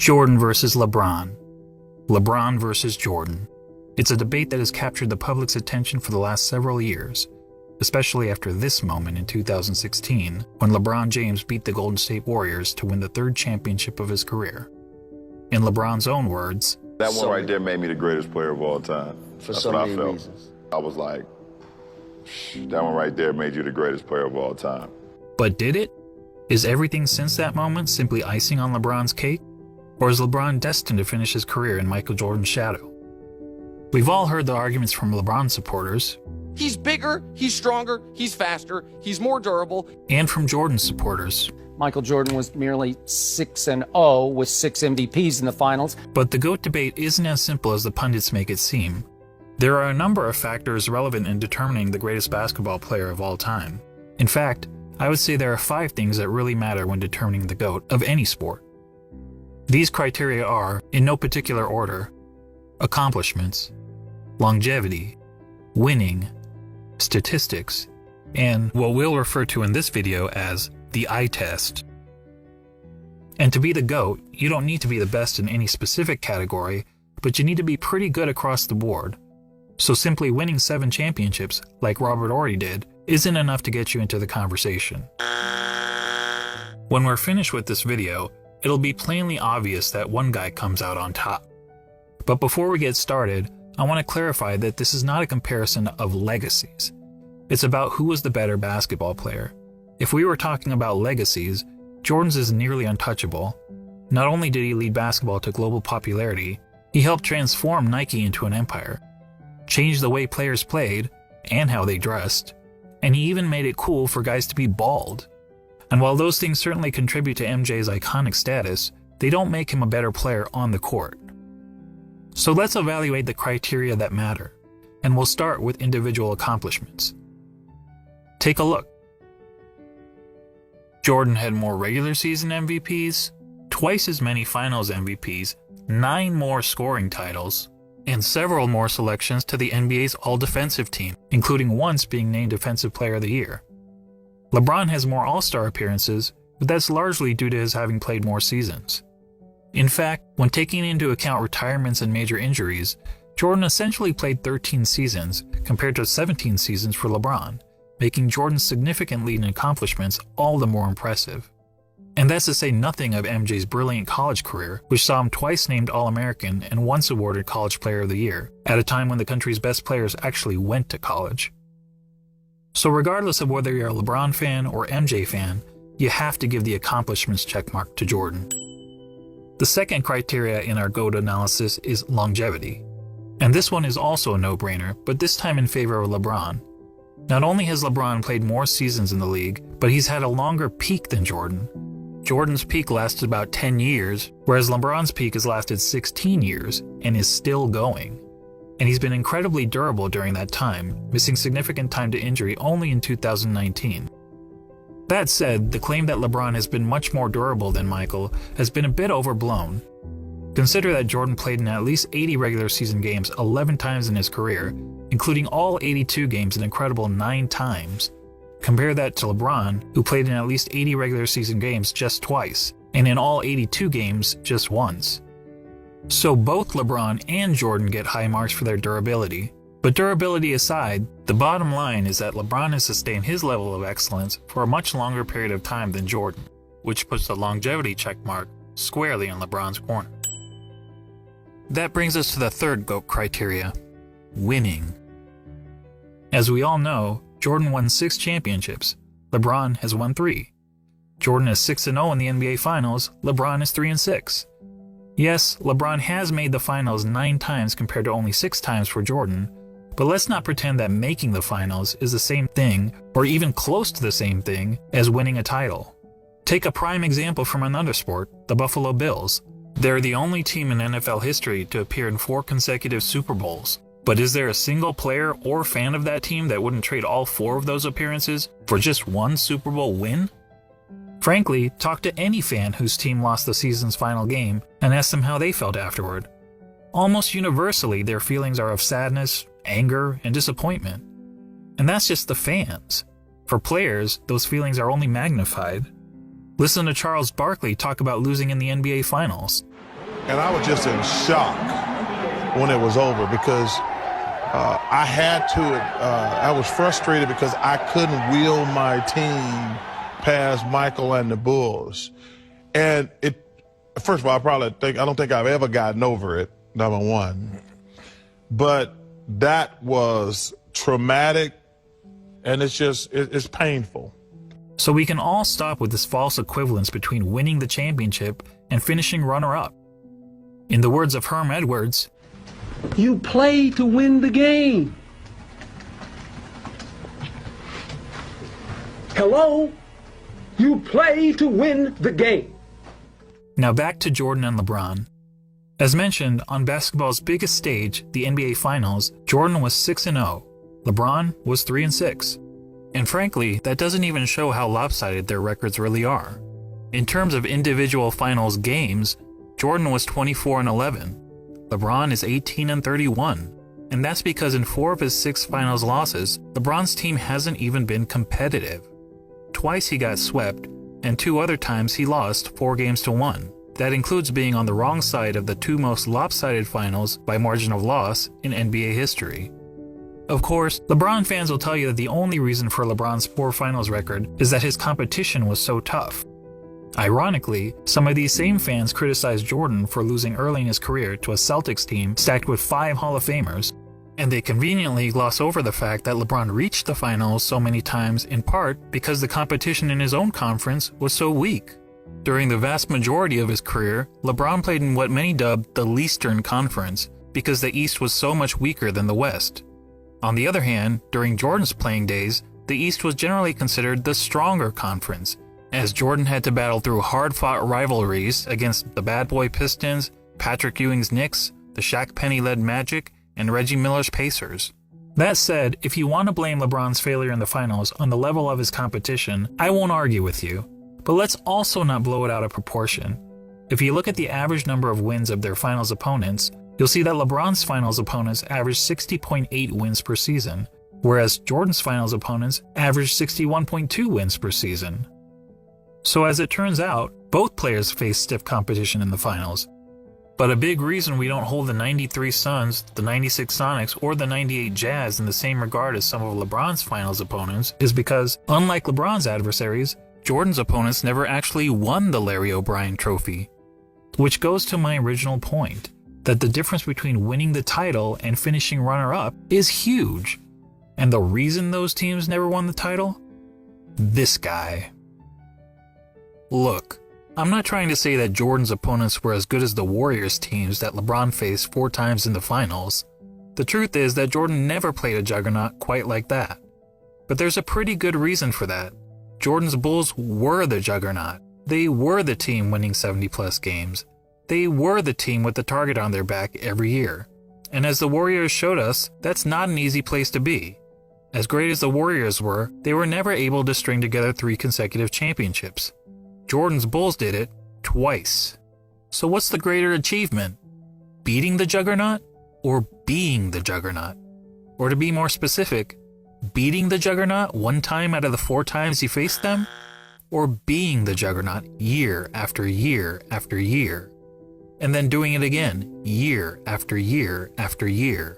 Jordan versus LeBron. LeBron versus Jordan. It's a debate that has captured the public's attention for the last several years, especially after this moment in 2016 when LeBron James beat the Golden State Warriors to win the third championship of his career. In LeBron's own words, "That one right there made me the greatest player of all time." For so many reasons. I was like, that one right there made you the greatest player of all time. But did it? Is everything since that moment simply icing on LeBron's cake? Or is LeBron destined to finish his career in Michael Jordan's shadow? We've all heard the arguments from LeBron supporters. He's bigger, he's stronger, he's faster, he's more durable. And from Jordan supporters. Michael Jordan was merely 6-0 with 6 MVPs in the finals. But the GOAT debate isn't as simple as the pundits make it seem. There are a number of factors relevant in determining the greatest basketball player of all time. In fact, I would say there are 5 things that really matter when determining the GOAT of any sport. These criteria are, in no particular order, accomplishments, longevity, winning, statistics, and what we'll refer to in this video as the eye test. And to be the GOAT, you don't need to be the best in any specific category, but you need to be pretty good across the board. So simply winning 7 championships, like Robert Horry did, isn't enough to get you into the conversation. When we're finished with this video, it'll be plainly obvious that one guy comes out on top. But before we get started, I want to clarify that this is not a comparison of legacies. It's about who was the better basketball player. If we were talking about legacies, Jordan's is nearly untouchable. Not only did he lead basketball to global popularity, he helped transform Nike into an empire, changed the way players played and how they dressed, and he even made it cool for guys to be bald. And while those things certainly contribute to MJ's iconic status, they don't make him a better player on the court. So let's evaluate the criteria that matter, and we'll start with individual accomplishments. Take a look. Jordan had more regular season MVPs, twice as many finals MVPs, 9 more scoring titles, and several more selections to the NBA's All-Defensive team, including once being named Defensive Player of the Year. LeBron has more All-Star appearances, but that's largely due to his having played more seasons. In fact, when taking into account retirements and major injuries, Jordan essentially played 13 seasons compared to 17 seasons for LeBron, making Jordan's significant lead in accomplishments all the more impressive. And that's to say nothing of MJ's brilliant college career, which saw him twice named All-American and once awarded College Player of the Year, at a time when the country's best players actually went to college. So regardless of whether you're a LeBron fan or MJ fan, you have to give the accomplishments checkmark to Jordan. The second criteria in our GOAT analysis is longevity. And this one is also a no-brainer, but this time in favor of LeBron. Not only has LeBron played more seasons in the league, but he's had a longer peak than Jordan. Jordan's peak lasted about 10 years, whereas LeBron's peak has lasted 16 years and is still going. And he's been incredibly durable during that time, missing significant time to injury only in 2019. That said, the claim that LeBron has been much more durable than Michael has been a bit overblown. Consider that Jordan played in at least 80 regular season games 11 times in his career, including all 82 games an incredible 9 times. Compare that to LeBron, who played in at least 80 regular season games just twice, and in all 82 games just once. So both LeBron and Jordan get high marks for their durability. But durability aside, the bottom line is that LeBron has sustained his level of excellence for a much longer period of time than Jordan, which puts the longevity checkmark squarely in LeBron's corner. That brings us to the third GOAT criteria, winning. As we all know, Jordan won 6 championships, LeBron has won 3. Jordan is 6-0 in the NBA Finals, LeBron is 3-6. Yes, LeBron has made the finals 9 times compared to only 6 times for Jordan, but let's not pretend that making the finals is the same thing, or even close to the same thing, as winning a title. Take a prime example from another sport, the Buffalo Bills. They're the only team in NFL history to appear in 4 consecutive Super Bowls. But is there a single player or fan of that team that wouldn't trade all 4 of those appearances for just 1 Super Bowl win? Frankly, talk to any fan whose team lost the season's final game and ask them how they felt afterward. Almost universally, their feelings are of sadness, anger, and disappointment. And that's just the fans. For players, those feelings are only magnified. Listen to Charles Barkley talk about losing in the NBA Finals. And I was just in shock when it was over because I was frustrated because I couldn't wheel my team past Michael and the Bulls. And first of all, I don't think I've ever gotten over it, number one. But that was traumatic, and it's painful. So we can all stop with this false equivalence between winning the championship and finishing runner-up. In the words of Herm Edwards, you play to win the game. Hello? You play to win the game. Now back to Jordan and LeBron. As mentioned, on basketball's biggest stage, the NBA Finals, Jordan was 6-0. LeBron was 3-6. And frankly, that doesn't even show how lopsided their records really are. In terms of individual finals games, Jordan was 24-11. LeBron is 18-31. And that's because in 4 of his 6 finals losses, LeBron's team hasn't even been competitive. Twice he got swept, and 2 other times he lost 4-1. That includes being on the wrong side of the 2 most lopsided finals by margin of loss in NBA history. Of course, LeBron fans will tell you that the only reason for LeBron's poor finals record is that his competition was so tough. Ironically, some of these same fans criticized Jordan for losing early in his career to a Celtics team stacked with 5 Hall of Famers, and they conveniently gloss over the fact that LeBron reached the finals so many times in part because the competition in his own conference was so weak. During the vast majority of his career, LeBron played in what many dubbed the Leastern Conference because the East was so much weaker than the West. On the other hand, during Jordan's playing days, the East was generally considered the stronger conference, as Jordan had to battle through hard-fought rivalries against the Bad Boy Pistons, Patrick Ewing's Knicks, the Shaq Penny-led Magic, and Reggie Miller's Pacers. That said, if you want to blame LeBron's failure in the finals on the level of his competition, I won't argue with you. But let's also not blow it out of proportion. If you look at the average number of wins of their finals opponents, you'll see that LeBron's finals opponents averaged 60.8 wins per season, whereas Jordan's finals opponents averaged 61.2 wins per season. So as it turns out, both players face stiff competition in the finals. But a big reason we don't hold the 93 Suns, the 96 Sonics, or the 98 Jazz in the same regard as some of LeBron's finals opponents is because, unlike LeBron's adversaries, Jordan's opponents never actually won the Larry O'Brien Trophy. Which goes to my original point, that the difference between winning the title and finishing runner-up is huge. And the reason those teams never won the title? This guy. Look, I'm not trying to say that Jordan's opponents were as good as the Warriors teams that LeBron faced 4 times in the finals. The truth is that Jordan never played a juggernaut quite like that. But there's a pretty good reason for that. Jordan's Bulls were the juggernaut. They were the team winning 70-plus games. They were the team with the target on their back every year. And as the Warriors showed us, that's not an easy place to be. As great as the Warriors were, they were never able to string together 3 consecutive championships. Jordan's Bulls did it twice. So what's the greater achievement? Beating the juggernaut or being the juggernaut? Or to be more specific, beating the juggernaut 1 time out of the 4 times he faced them? Or being the juggernaut year after year after year? And then doing it again, year after year after year.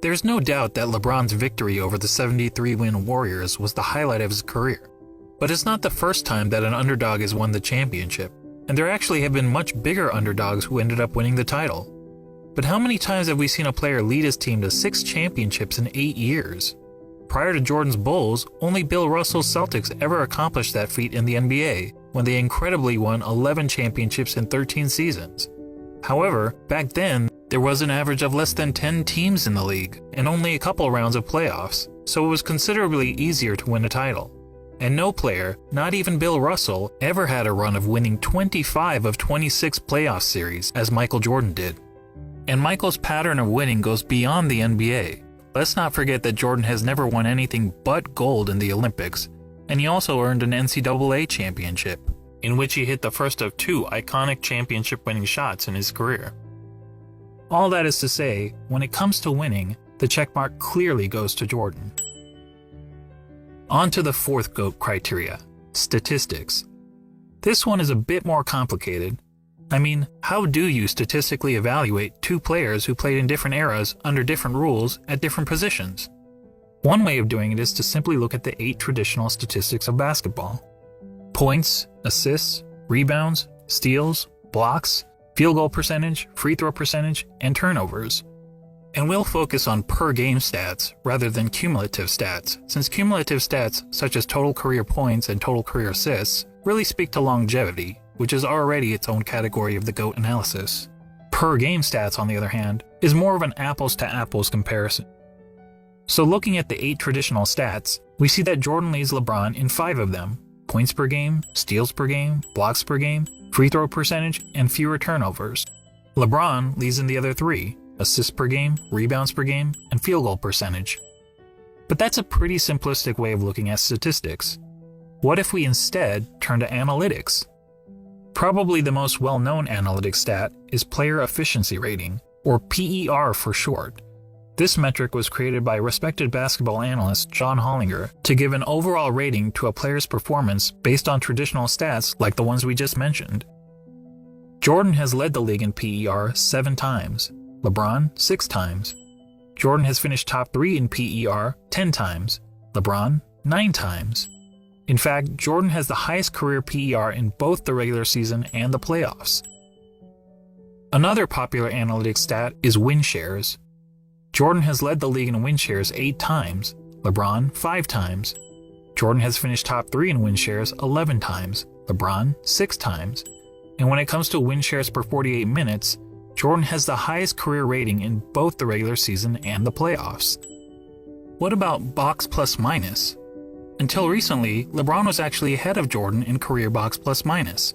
There's no doubt that LeBron's victory over the 73-win Warriors was the highlight of his career. But it's not the first time that an underdog has won the championship, and there actually have been much bigger underdogs who ended up winning the title. But how many times have we seen a player lead his team to 6 championships in 8 years? Prior to Jordan's Bulls, only Bill Russell's Celtics ever accomplished that feat in the NBA, when they incredibly won 11 championships in 13 seasons. However, back then, there was an average of less than 10 teams in the league, and only a couple rounds of playoffs, so it was considerably easier to win a title. And no player, not even Bill Russell, ever had a run of winning 25 of 26 playoff series, as Michael Jordan did. And Michael's pattern of winning goes beyond the NBA. Let's not forget that Jordan has never won anything but gold in the Olympics, and he also earned an NCAA championship, in which he hit the first of 2 iconic championship-winning shots in his career. All that is to say, when it comes to winning, the checkmark clearly goes to Jordan. On to the 4th GOAT criteria, statistics. This one is a bit more complicated, I mean, how do you statistically evaluate two players who played in different eras under different rules at different positions? One way of doing it is to simply look at the 8 traditional statistics of basketball: points, assists, rebounds, steals, blocks, field goal percentage, free throw percentage, and turnovers. And we'll focus on per game stats rather than cumulative stats, since cumulative stats such as total career points and total career assists really speak to longevity, which is already its own category of the GOAT analysis. Per game stats, on the other hand, is more of an apples to apples comparison. So looking at the 8 traditional stats, we see that Jordan leads LeBron in 5 of them: points per game, steals per game, blocks per game, free throw percentage, and fewer turnovers. LeBron leads in the other 3: assists per game, rebounds per game, and field goal percentage. But that's a pretty simplistic way of looking at statistics. What if we instead turn to analytics? Probably the most well-known analytic stat is player efficiency rating, or PER for short. This metric was created by respected basketball analyst John Hollinger to give an overall rating to a player's performance based on traditional stats like the ones we just mentioned. Jordan has led the league in PER 7 times, LeBron 6 times. Jordan has finished top 3 in PER 10 times, LeBron 9 times. In fact, Jordan has the highest career PER in both the regular season and the playoffs. Another popular analytics stat is win shares. Jordan has led the league in win shares 8 times, LeBron 5 times. Jordan has finished top 3 in win shares 11 times, LeBron 6 times. And when it comes to win shares per 48 minutes, Jordan has the highest career rating in both the regular season and the playoffs. What about box plus minus? Until recently, LeBron was actually ahead of Jordan in career box plus minus.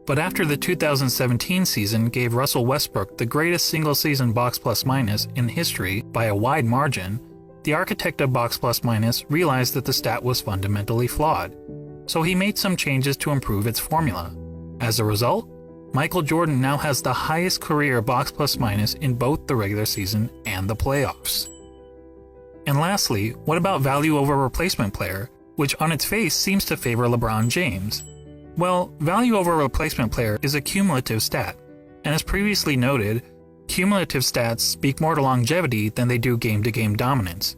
But after the 2017 season gave Russell Westbrook the greatest single-season box plus minus in history by a wide margin, the architect of box plus minus realized that the stat was fundamentally flawed. So he made some changes to improve its formula. As a result, Michael Jordan now has the highest career box plus minus in both the regular season and the playoffs. And lastly, what about value over replacement player, which on its face seems to favor LeBron James? Well, value over replacement player is a cumulative stat, and as previously noted, cumulative stats speak more to longevity than they do game-to-game dominance.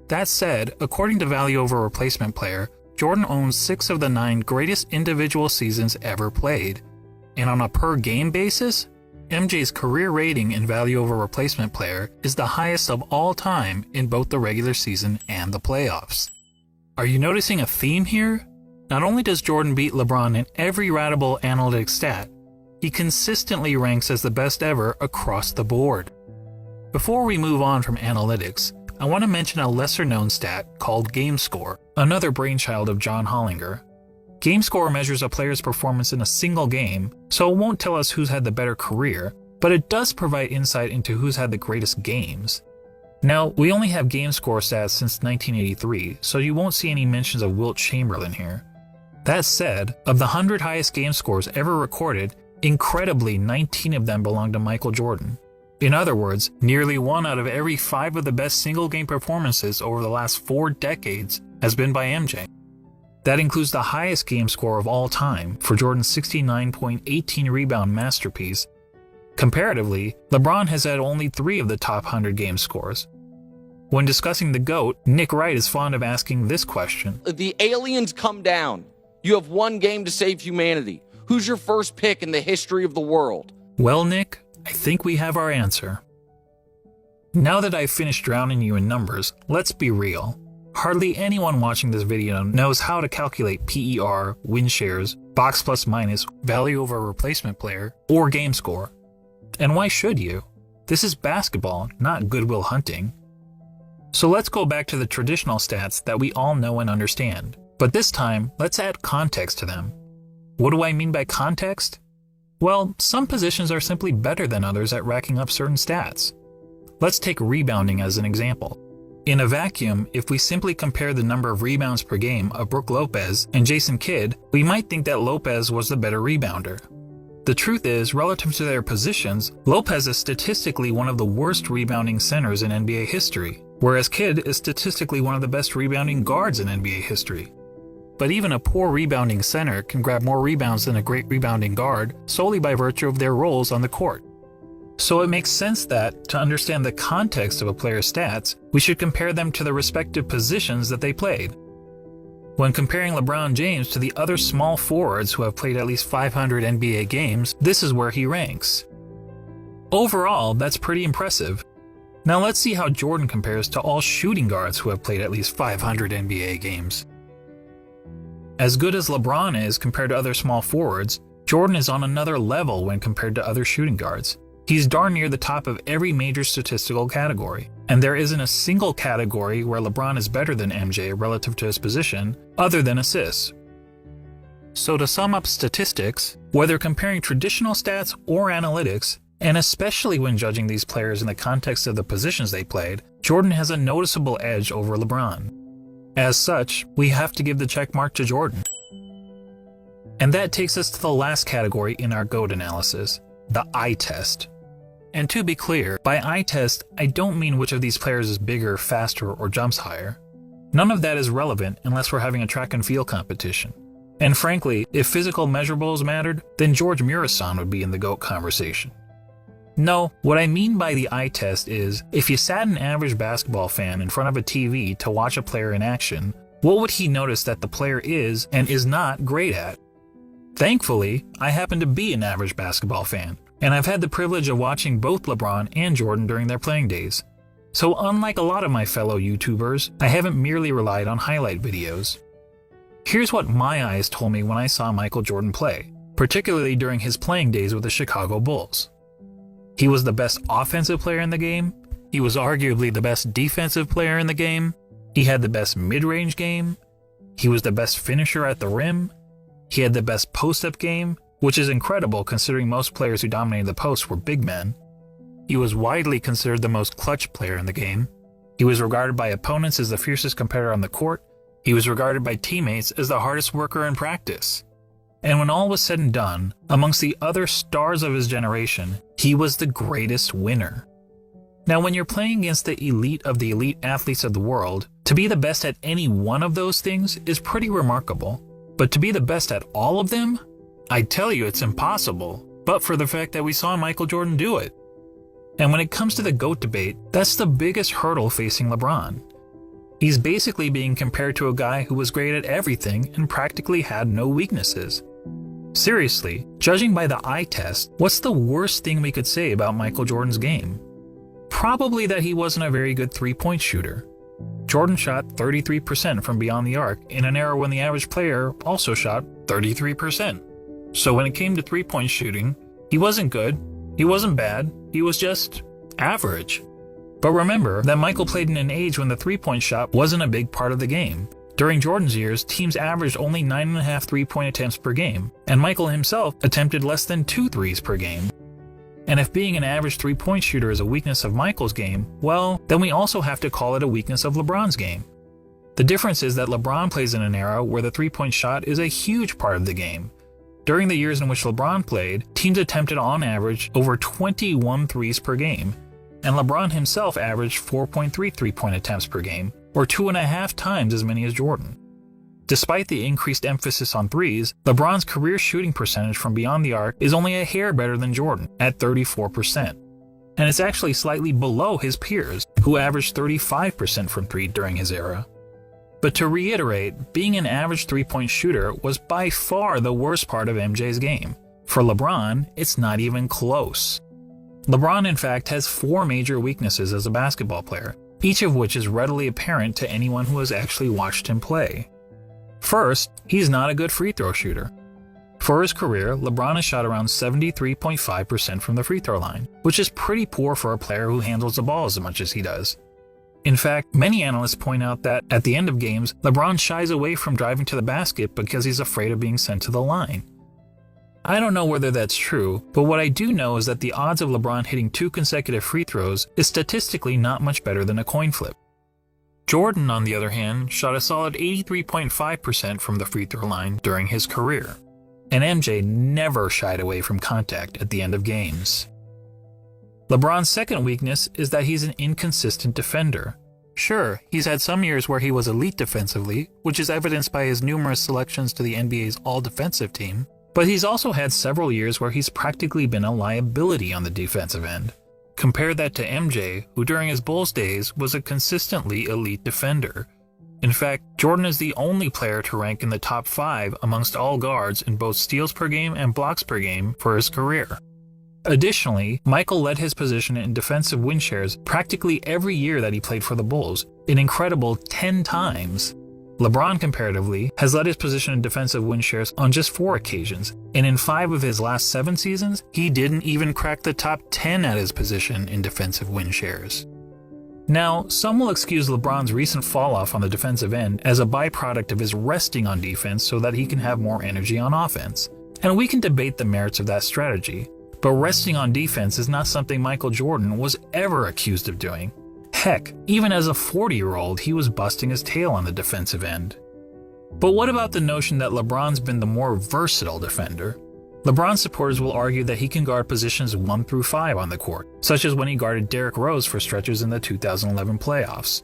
That said, according to value over replacement player, Jordan owns 6 of the 9 greatest individual seasons ever played. And on a per-game basis, MJ's career rating in value over replacement player is the highest of all time in both the regular season and the playoffs. Are you noticing a theme here? Not only does Jordan beat LeBron in every ratable analytics stat, he consistently ranks as the best ever across the board. Before we move on from analytics, I want to mention a lesser-known stat called game score, another brainchild of John Hollinger. Game score measures a player's performance in a single game, so it won't tell us who's had the better career, but it does provide insight into who's had the greatest games. Now, we only have game score stats since 1983, so you won't see any mentions of Wilt Chamberlain here. That said, of the 100 highest game scores ever recorded, incredibly 19 of them belong to Michael Jordan. In other words, nearly 1 out of every 5 of the best single-game performances over the last 4 decades has been by MJ. That includes the highest game score of all time for Jordan's 69.18 rebound masterpiece. Comparatively, LeBron has had only 3 of the top 100 game scores. When discussing the GOAT, Nick Wright is fond of asking this question. The aliens come down. You have 1 game to save humanity. Who's your first pick in the history of the world? Well, Nick, I think we have our answer. Now that I've finished drowning you in numbers, let's be real. Hardly anyone watching this video knows how to calculate PER, win shares, box plus minus, value over replacement player, or game score. And why should you? This is basketball, not Good Will Hunting. So let's go back to the traditional stats that we all know and understand. But this time, let's add context to them. What do I mean by context? Well, some positions are simply better than others at racking up certain stats. Let's take rebounding as an example. In a vacuum, if we simply compare the number of rebounds per game of Brook Lopez and Jason Kidd, we might think that Lopez was the better rebounder. The truth is, relative to their positions, Lopez is statistically one of the worst rebounding centers in NBA history, whereas Kidd is statistically one of the best rebounding guards in NBA history. but even a poor rebounding center can grab more rebounds than a great rebounding guard solely by virtue of their roles on the court. So it makes sense that, to understand the context of a player's stats, we should compare them to the respective positions that they played. When comparing LeBron James to the other small forwards who have played at least 500 NBA games, this is where he ranks. Overall, that's pretty impressive. Now let's see how Jordan compares to all shooting guards who have played at least 500 NBA games. As good as LeBron is compared to other small forwards, Jordan is on another level when compared to other shooting guards. He's darn near the top of every major statistical category, and there isn't a single category where LeBron is better than MJ relative to his position, other than assists. So to sum up statistics, whether comparing traditional stats or analytics, and especially when judging these players in the context of the positions they played, Jordan has a noticeable edge over LeBron. As such, we have to give the check mark to Jordan. And that takes us to the last category in our GOAT analysis, the eye test. And to be clear, by eye test, I don't mean which of these players is bigger, faster, or jumps higher. None of that is relevant unless we're having a track and field competition. And frankly, if physical measurables mattered, then George Murasan would be in the GOAT conversation. No, what I mean by the eye test is, if you sat an average basketball fan in front of a TV to watch a player in action, what would he notice that the player is and is not great at? Thankfully, I happen to be an average basketball fan, and I've had the privilege of watching both LeBron and Jordan during their playing days. So unlike a lot of my fellow YouTubers, I haven't merely relied on highlight videos. Here's what my eyes told me when I saw Michael Jordan play, particularly during his playing days with the Chicago Bulls. He was the best offensive player in the game, he was arguably the best defensive player in the game, he had the best mid-range game, he was the best finisher at the rim, he had the best post-up game, which is incredible considering most players who dominated the post were big men. He was widely considered the most clutch player in the game. He was regarded by opponents as the fiercest competitor on the court. He was regarded by teammates as the hardest worker in practice. And when all was said and done, amongst the other stars of his generation, he was the greatest winner. Now, when you're playing against the elite of the elite athletes of the world, to be the best at any one of those things is pretty remarkable. But to be the best at all of them? I tell you, it's impossible, but for the fact that we saw Michael Jordan do it. And when it comes to the GOAT debate, that's the biggest hurdle facing LeBron. He's basically being compared to a guy who was great at everything and practically had no weaknesses. Seriously, judging by the eye test, what's the worst thing we could say about Michael Jordan's game? Probably that he wasn't a very good three-point shooter. Jordan shot 33% from beyond the arc in an era when the average player also shot 33%. So when it came to three-point shooting, he wasn't good, he wasn't bad, he was just average. But remember that Michael played in an age when the three-point shot wasn't a big part of the game. During Jordan's years, teams averaged only 9.5 three-point attempts per game, and Michael himself attempted less than 2 threes per game. And if being an average three-point shooter is a weakness of Michael's game, well, then we also have to call it a weakness of LeBron's game. The difference is that LeBron plays in an era where the three-point shot is a huge part of the game. During the years in which LeBron played, teams attempted on average over 21 threes per game, and LeBron himself averaged 4.3 three-point attempts per game, or 2.5 times as many as Jordan. Despite the increased emphasis on threes, LeBron's career shooting percentage from beyond the arc is only a hair better than Jordan, at 34%. And it's actually slightly below his peers, who averaged 35% from three during his era. But to reiterate, being an average three-point shooter was by far the worst part of MJ's game. For LeBron, it's not even close. LeBron, in fact, has 4 major weaknesses as a basketball player, each of which is readily apparent to anyone who has actually watched him play. First, he's not a good free throw shooter. For his career, LeBron has shot around 73.5% from the free throw line, which is pretty poor for a player who handles the ball as much as he does. In fact, many analysts point out that, at the end of games, LeBron shies away from driving to the basket because he's afraid of being sent to the line. I don't know whether that's true, but what I do know is that the odds of LeBron hitting 2 consecutive free throws is statistically not much better than a coin flip. Jordan, on the other hand, shot a solid 83.5% from the free throw line during his career, and MJ never shied away from contact at the end of games. LeBron's second weakness is that he's an inconsistent defender. Sure, he's had some years where he was elite defensively, which is evidenced by his numerous selections to the NBA's all-defensive team, but he's also had several years where he's practically been a liability on the defensive end. Compare that to MJ, who during his Bulls days was a consistently elite defender. In fact, Jordan is the only player to rank in the top 5 amongst all guards in both steals per game and blocks per game for his career. Additionally, Michael led his position in defensive win shares practically every year that he played for the Bulls, an incredible 10 times. LeBron, comparatively, has led his position in defensive win shares on just 4 occasions, and in 5 of his last 7 seasons, he didn't even crack the top 10 at his position in defensive win shares. Now, some will excuse LeBron's recent falloff on the defensive end as a byproduct of his resting on defense so that he can have more energy on offense, and we can debate the merits of that strategy. But resting on defense is not something Michael Jordan was ever accused of doing. Heck, even as a 40-year-old, he was busting his tail on the defensive end. But what about the notion that LeBron's been the more versatile defender? LeBron supporters will argue that he can guard positions 1 through 5 on the court, such as when he guarded Derrick Rose for stretches in the 2011 playoffs.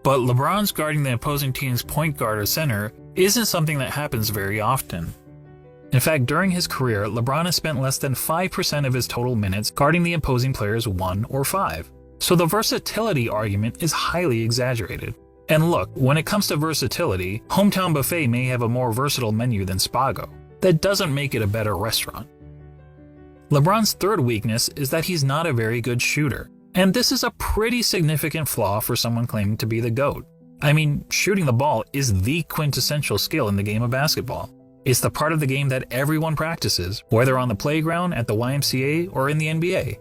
But LeBron's guarding the opposing team's point guard or center isn't something that happens very often. In fact, during his career, LeBron has spent less than 5% of his total minutes guarding the opposing players 1 or 5. So the versatility argument is highly exaggerated. And look, when it comes to versatility, Hometown Buffet may have a more versatile menu than Spago. That doesn't make it a better restaurant. LeBron's third weakness is that he's not a very good shooter. And this is a pretty significant flaw for someone claiming to be the GOAT. I mean, shooting the ball is the quintessential skill in the game of basketball. It's the part of the game that everyone practices, whether on the playground, at the YMCA, or in the NBA.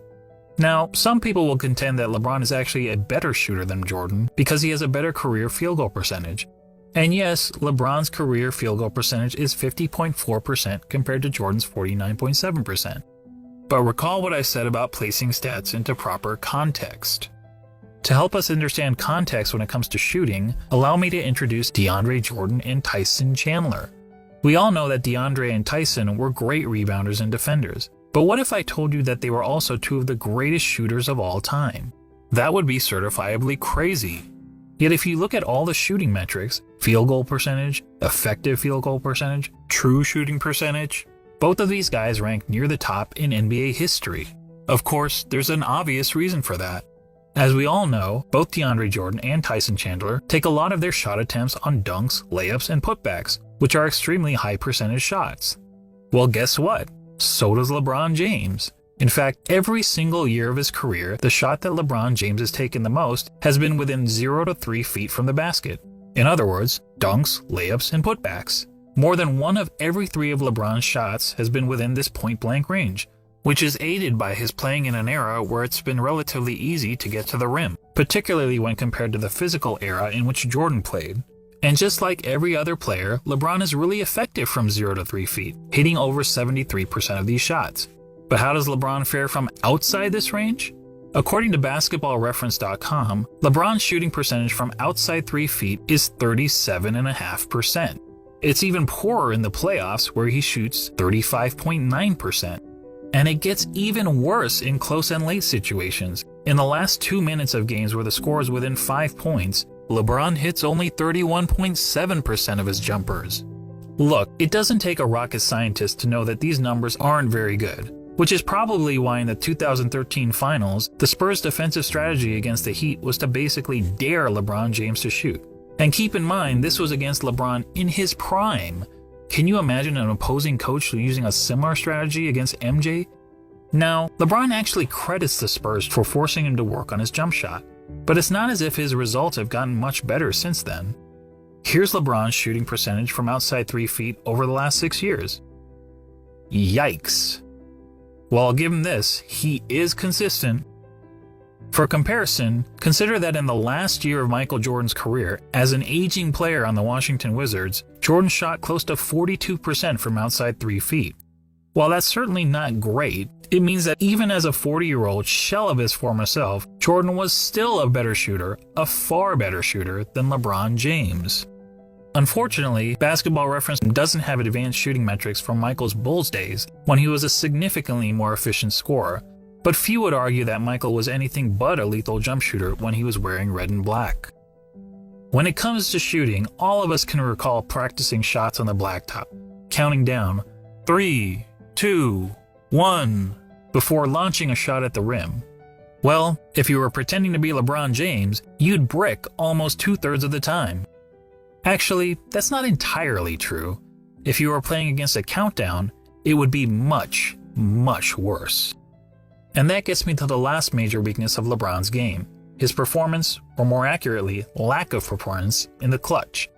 Now, some people will contend that LeBron is actually a better shooter than Jordan because he has a better career field goal percentage. And yes, LeBron's career field goal percentage is 50.4% compared to Jordan's 49.7%. But recall what I said about placing stats into proper context. To help us understand context when it comes to shooting, allow me to introduce DeAndre Jordan and Tyson Chandler. We all know that DeAndre and Tyson were great rebounders and defenders, but what if I told you that they were also 2 of the greatest shooters of all time? That would be certifiably crazy. Yet if you look at all the shooting metrics, field goal percentage, effective field goal percentage, true shooting percentage, both of these guys rank near the top in NBA history. Of course, there's an obvious reason for that. As we all know, both DeAndre Jordan and Tyson Chandler take a lot of their shot attempts on dunks, layups, and putbacks, which are extremely high percentage shots. Well, guess what? So does LeBron James. In fact, every single year of his career, the shot that LeBron James has taken the most has been within 0 to 3 feet from the basket. In other words, dunks, layups, and putbacks. More than 1 of every 3 of LeBron's shots has been within this point-blank range, which is aided by his playing in an era where it's been relatively easy to get to the rim, particularly when compared to the physical era in which Jordan played. And just like every other player, LeBron is really effective from 0 to 3 feet, hitting over 73% of these shots. But how does LeBron fare from outside this range? According to BasketballReference.com, LeBron's shooting percentage from outside 3 feet is 37.5%. It's even poorer in the playoffs where he shoots 35.9%. And it gets even worse in close and late situations. In the last 2 minutes of games where the score is within 5 points, LeBron hits only 31.7% of his jumpers. Look, it doesn't take a rocket scientist to know that these numbers aren't very good, which is probably why in the 2013 finals, the Spurs' defensive strategy against the Heat was to basically dare LeBron James to shoot. And keep in mind, this was against LeBron in his prime. Can you imagine an opposing coach using a similar strategy against MJ? Now, LeBron actually credits the Spurs for forcing him to work on his jump shot, but it's not as if his results have gotten much better since then. Here's LeBron's shooting percentage from outside 3 feet over the last 6 years. Yikes. Well, I'll give him this, he is consistent. For comparison, consider that in the last year of Michael Jordan's career, as an aging player on the Washington Wizards, Jordan shot close to 42% from outside 3 feet. While that's certainly not great, it means that even as a 40-year-old shell of his former self, Jordan was still a better shooter, a far better shooter than LeBron James. Unfortunately, Basketball Reference doesn't have advanced shooting metrics from Michael's Bulls days when he was a significantly more efficient scorer, but few would argue that Michael was anything but a lethal jump shooter when he was wearing red and black. When it comes to shooting, all of us can recall practicing shots on the blacktop, counting down 3, 2, 1 before launching a shot at the rim. Well, if you were pretending to be LeBron James, you'd brick almost 2/3 of the time. Actually, that's not entirely true. If you were playing against a countdown, it would be much, much worse. And that gets me to the last major weakness of LeBron's game, his performance, or more accurately, lack of performance, in the clutch.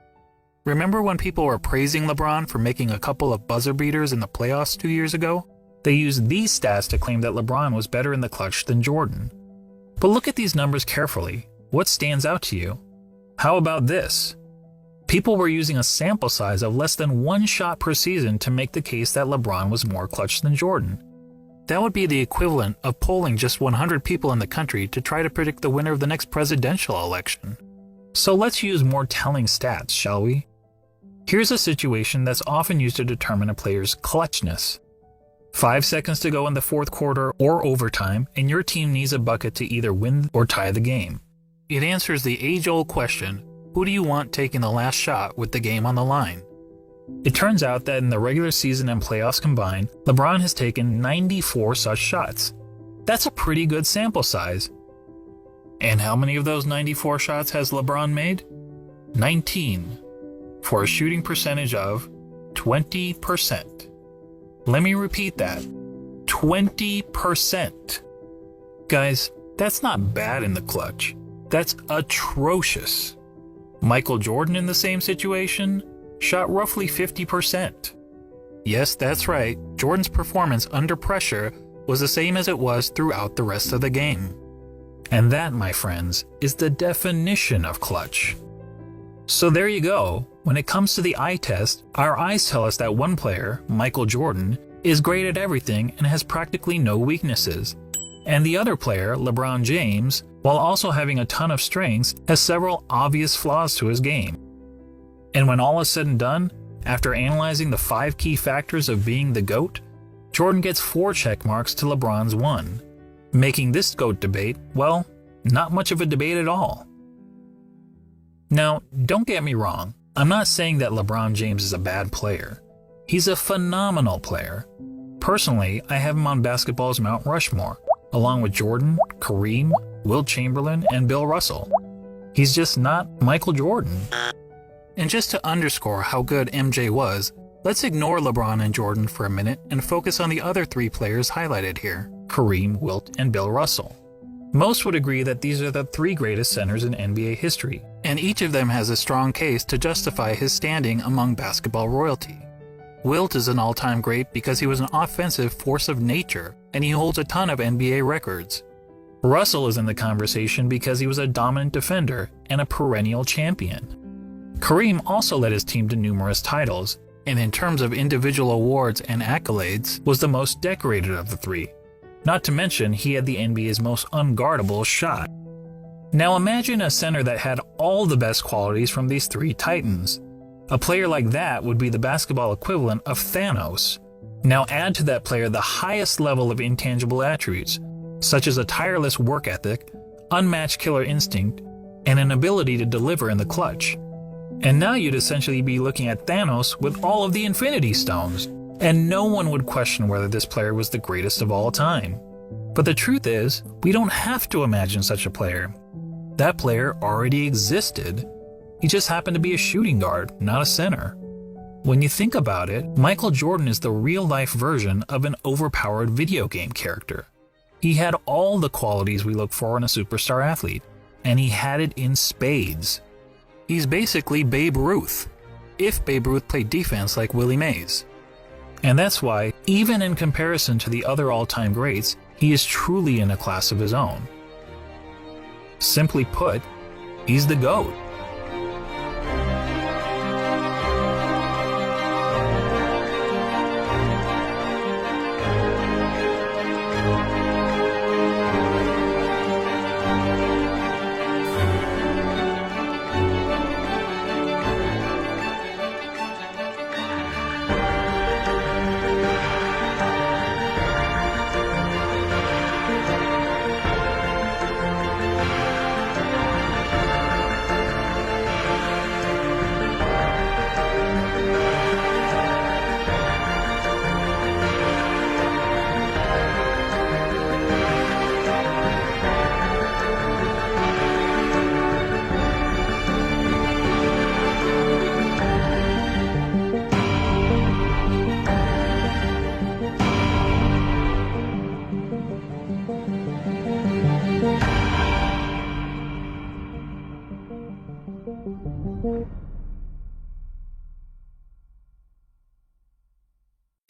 Remember when people were praising LeBron for making a couple of buzzer beaters in the playoffs 2 years ago? They used these stats to claim that LeBron was better in the clutch than Jordan. But look at these numbers carefully. What stands out to you? How about this? People were using a sample size of less than 1 shot per season to make the case that LeBron was more clutch than Jordan. That would be the equivalent of polling just 100 people in the country to try to predict the winner of the next presidential election. So let's use more telling stats, shall we? Here's a situation that's often used to determine a player's clutchness. 5 seconds to go in the fourth quarter or overtime, and your team needs a bucket to either win or tie the game. It answers the age-old question, who do you want taking the last shot with the game on the line? It turns out that in the regular season and playoffs combined, LeBron has taken 94 such shots. That's a pretty good sample size. And how many of those 94 shots has LeBron made? 19, for a shooting percentage of 20%. Let me repeat that. 20%. Guys, that's not bad in the clutch. That's atrocious. Michael Jordan in the same situation shot roughly 50%. Yes, that's right. Jordan's performance under pressure was the same as it was throughout the rest of the game. And that, my friends, is the definition of clutch. So there you go. When it comes to the eye test, our eyes tell us that one player, Michael Jordan, is great at everything and has practically no weaknesses. And the other player, LeBron James, while also having a ton of strengths, has several obvious flaws to his game. And when all is said and done, after analyzing the 5 key factors of being the GOAT, Jordan gets 4 check marks to LeBron's 1, making this GOAT debate, well, not much of a debate at all. Now, don't get me wrong, I'm not saying that LeBron James is a bad player. He's a phenomenal player. Personally, I have him on basketball's Mount Rushmore, along with Jordan, Kareem, Wilt Chamberlain, and Bill Russell. He's just not Michael Jordan. And just to underscore how good MJ was, let's ignore LeBron and Jordan for a minute and focus on the other 3 players highlighted here, Kareem, Wilt, and Bill Russell. Most would agree that these are the 3 greatest centers in NBA history, and each of them has a strong case to justify his standing among basketball royalty. Wilt is an all-time great because he was an offensive force of nature, and he holds a ton of NBA records. Russell is in the conversation because he was a dominant defender and a perennial champion. Kareem also led his team to numerous titles, and in terms of individual awards and accolades, was the most decorated of the 3. Not to mention, he had the NBA's most unguardable shot. Now imagine a center that had all the best qualities from these 3 titans. A player like that would be the basketball equivalent of Thanos. Now add to that player the highest level of intangible attributes, such as a tireless work ethic, unmatched killer instinct, and an ability to deliver in the clutch. And now you'd essentially be looking at Thanos with all of the Infinity Stones, and no one would question whether this player was the greatest of all time. But the truth is, we don't have to imagine such a player. That player already existed. He just happened to be a shooting guard, not a center. When you think about it, Michael Jordan is the real-life version of an overpowered video game character. He had all the qualities we look for in a superstar athlete, and he had it in spades. He's basically Babe Ruth, if Babe Ruth played defense like Willie Mays. And that's why, even in comparison to the other all-time greats, he is truly in a class of his own. Simply put, he's the GOAT.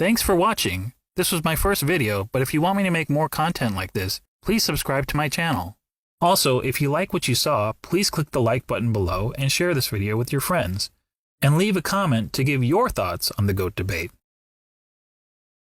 Thanks for watching. This was my first video, but if you want me to make more content like this, please subscribe to my channel. Also, if you like what you saw, please click the like button below and share this video with your friends. And leave a comment to give your thoughts on the GOAT debate.